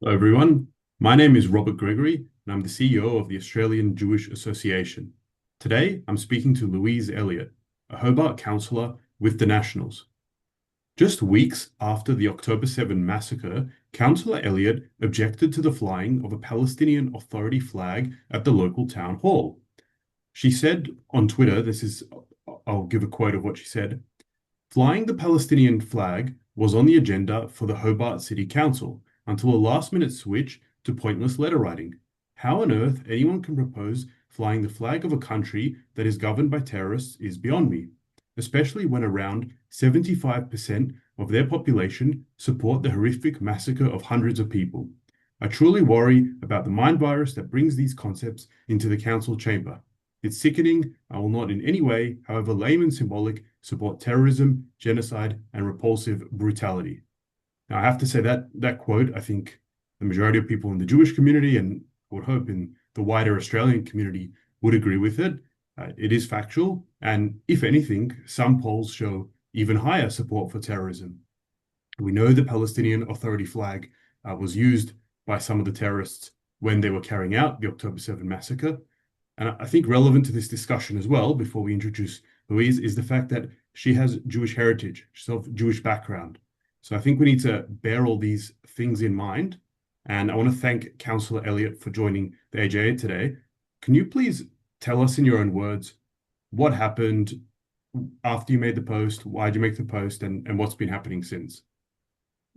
Hello, everyone. My name is Robert Gregory, and I'm the CEO of the Australian Jewish Association. Today, I'm speaking to Louise Elliot, a Hobart councillor with the Nationals. Just weeks after the October 7 massacre, Councillor Elliot objected to the flying of a Palestinian Authority flag at the local town hall. She said on Twitter, I'll give a quote of what she said, "Flying the Palestinian flag was on the agenda for the Hobart City Council until a last-minute switch to pointless letter writing. How on earth anyone can propose flying the flag of a country that is governed by terrorists is beyond me, especially when around 75% of their population support the horrific massacre of hundreds of people. I truly worry about the mind virus that brings these concepts into the council chamber. It's sickening. I will not in any way, however lame and symbolic, support terrorism, genocide, and repulsive brutality." Now, I have to say that quote, I think the majority of people in the Jewish community and I would hope in the wider Australian community would agree with it. It is factual, and if anything, some polls show even higher support for terrorism. We know the Palestinian Authority flag was used by some of the terrorists when they were carrying out the October 7 massacre. And I think relevant to this discussion as well, before we introduce Louise, is the fact that she has Jewish heritage, she's of Jewish background. So I think we need to bear all these things in mind. And I want to thank Councillor Elliot for joining the AJA today. Can you please tell us in your own words what happened after you made the post, why did you make the post, and what's been happening since?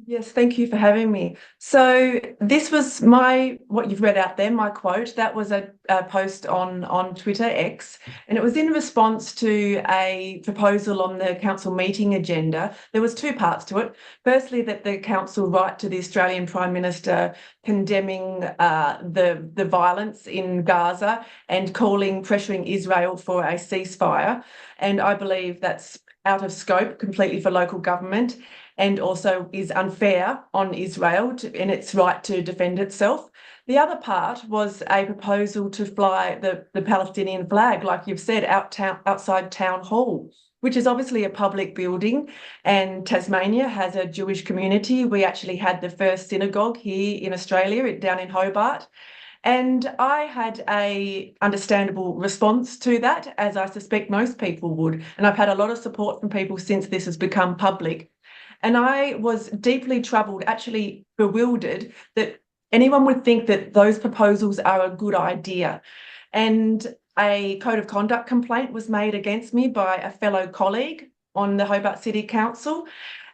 Yes, thank you for having me. So this was what you've read out there, my quote. That was a post on Twitter X, and it was in response to a proposal on the council meeting agenda. There was two parts to it. Firstly, that the council write to the Australian Prime Minister condemning the violence in Gaza and pressuring Israel for a ceasefire. And I believe that's out of scope completely for local government, and also is unfair on Israel in its right to defend itself. The other part was a proposal to fly the Palestinian flag, like you've said, outside Town Hall, which is obviously a public building, and Tasmania has a Jewish community. We actually had the first synagogue here in Australia, down in Hobart. And I had a understandable response to that, as I suspect most people would. And I've had a lot of support from people since this has become public. And I was deeply troubled, actually bewildered, that anyone would think that those proposals are a good idea. And a code of conduct complaint was made against me by a fellow colleague on the Hobart City Council.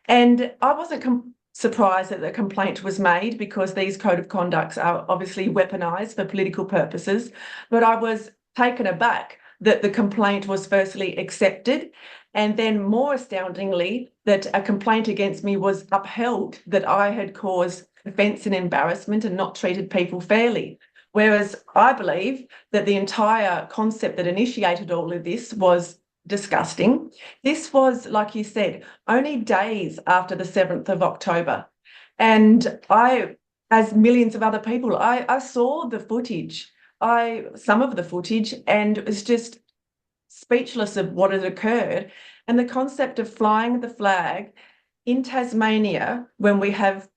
And I wasn't surprised that the complaint was made, because these code of conducts are obviously weaponised for political purposes. But I was taken aback that the complaint was firstly accepted, and then more astoundingly, that a complaint against me was upheld, that I had caused offence and embarrassment and not treated people fairly. Whereas I believe that the entire concept that initiated all of this was disgusting. This was, like you said, only days after the 7th of October. And I, as millions of other people, I saw the footage, some of the footage, and was just speechless of what had occurred. And the concept of flying the flag in Tasmania, when we have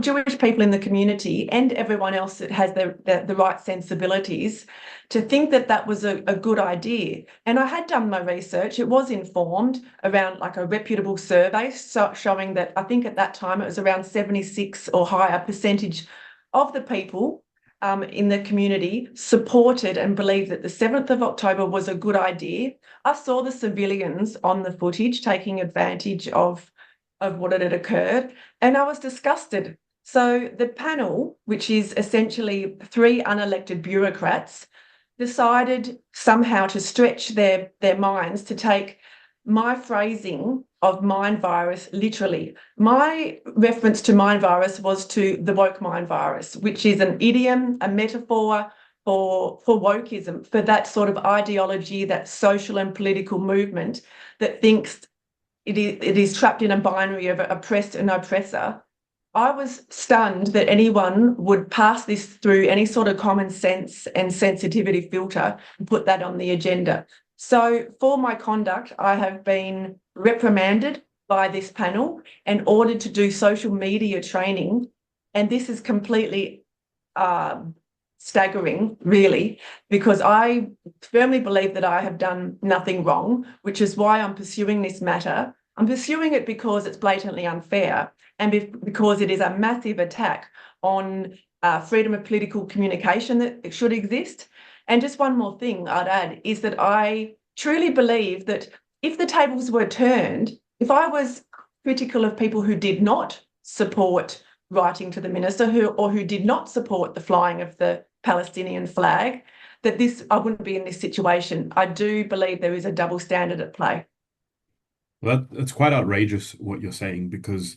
Jewish people in the community and everyone else that has the right sensibilities, to think that that was a good idea. And I had done my research. It was informed around like a reputable survey showing that I think at that time it was around 76 or higher percentage of the people in the community supported and believed that the 7th of October was a good idea. I saw the civilians on the footage taking advantage of what had occurred, and I was disgusted. So the panel, which is essentially 3 unelected bureaucrats, decided somehow to stretch their minds to take my phrasing of mind virus literally. My reference to mind virus was to the woke mind virus, which is an idiom, a metaphor for wokeism, for that sort of ideology, that social and political movement that thinks it is trapped in a binary of oppressed and oppressor. I was stunned that anyone would pass this through any sort of common sense and sensitivity filter and put that on the agenda. So for my conduct, I have been reprimanded by this panel and ordered to do social media training And this is completely staggering, really, because I firmly believe that I have done nothing wrong, which is why I'm pursuing this matter. I'm pursuing it because it's blatantly unfair and because it is a massive attack on freedom of political communication that should exist. And just one more thing I'd add is that I truly believe that if the tables were turned, if I was critical of people who did not support writing to the minister who did not support the flying of the Palestinian flag, that I wouldn't be in this situation. I do believe there is a double standard at play. Well, that's quite outrageous what you're saying, because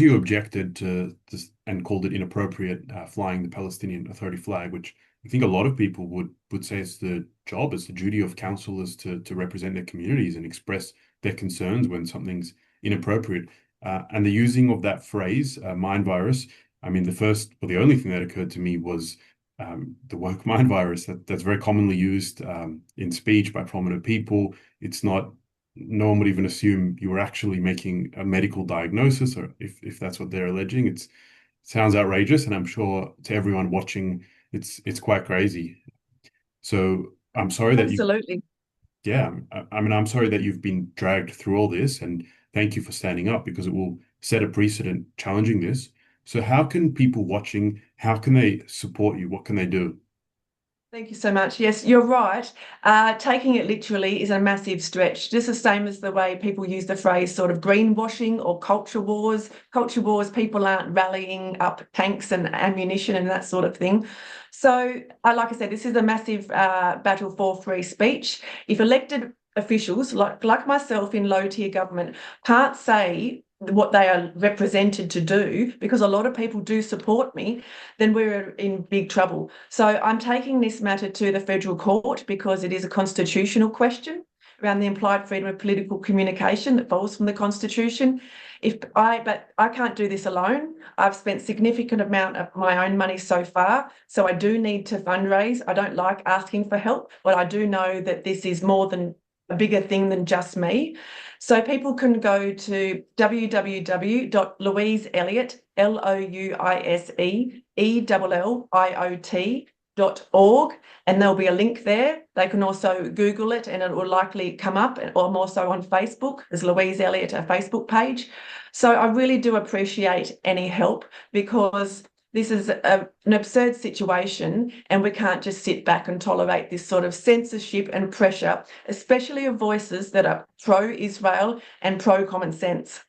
you objected to this and called it inappropriate, flying the Palestinian Authority flag, which I think a lot of people would say it's the job, it's the duty of councillors to represent their communities and express their concerns when something's inappropriate. And the using of that phrase, mind virus, I mean, the first or the only thing that occurred to me was the woke mind virus that's very commonly used in speech by prominent people. It's not, no one would even assume you were actually making a medical diagnosis, or if that's what they're alleging. It sounds outrageous, and I'm sure to everyone watching, it's quite crazy. So I'm sorry that you, Absolutely. yeah, I mean, I'm sorry that you've been dragged through all this, and thank you for standing up because it will set a precedent challenging this. So how can people watching, how can they support you? What can they do? Thank you so much. Yes, you're right. Taking it literally is a massive stretch. Just the same as the way people use the phrase sort of greenwashing or culture wars. Culture wars, people aren't rallying up tanks and ammunition and that sort of thing. So, like I said, this is a massive battle for free speech. If elected officials like myself in low tier government can't say what they are represented to do, because a lot of people do support me, then we're in big trouble. So I'm taking this matter to the federal court because it is a constitutional question around the implied freedom of political communication that falls from the Constitution. But I can't do this alone. I've spent significant amount of my own money so far, so I do need to fundraise. I don't like asking for help, but I do know that this is more than a bigger thing than just me. So people can go to www.louiseelliot, LOUISEELLIOT.org, and there'll be a link there. They can also Google it and it will likely come up, or I'm also on Facebook. There's Louise Elliot, a Facebook page. So I really do appreciate any help because this is an absurd situation and we can't just sit back and tolerate this sort of censorship and pressure, especially of voices that are pro-Israel and pro-common sense.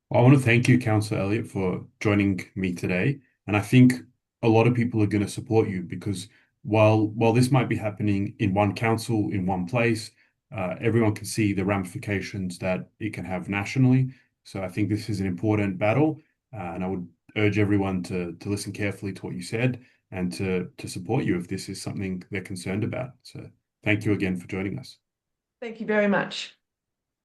Well, I want to thank you, Councillor Elliot, for joining me today. And I think a lot of people are going to support you because while this might be happening in one council, in one place, everyone can see the ramifications that it can have nationally. So I think this is an important battle, and I would urge everyone to listen carefully to what you said and to support you if this is something they're concerned about. So thank you again for joining us. Thank you very much.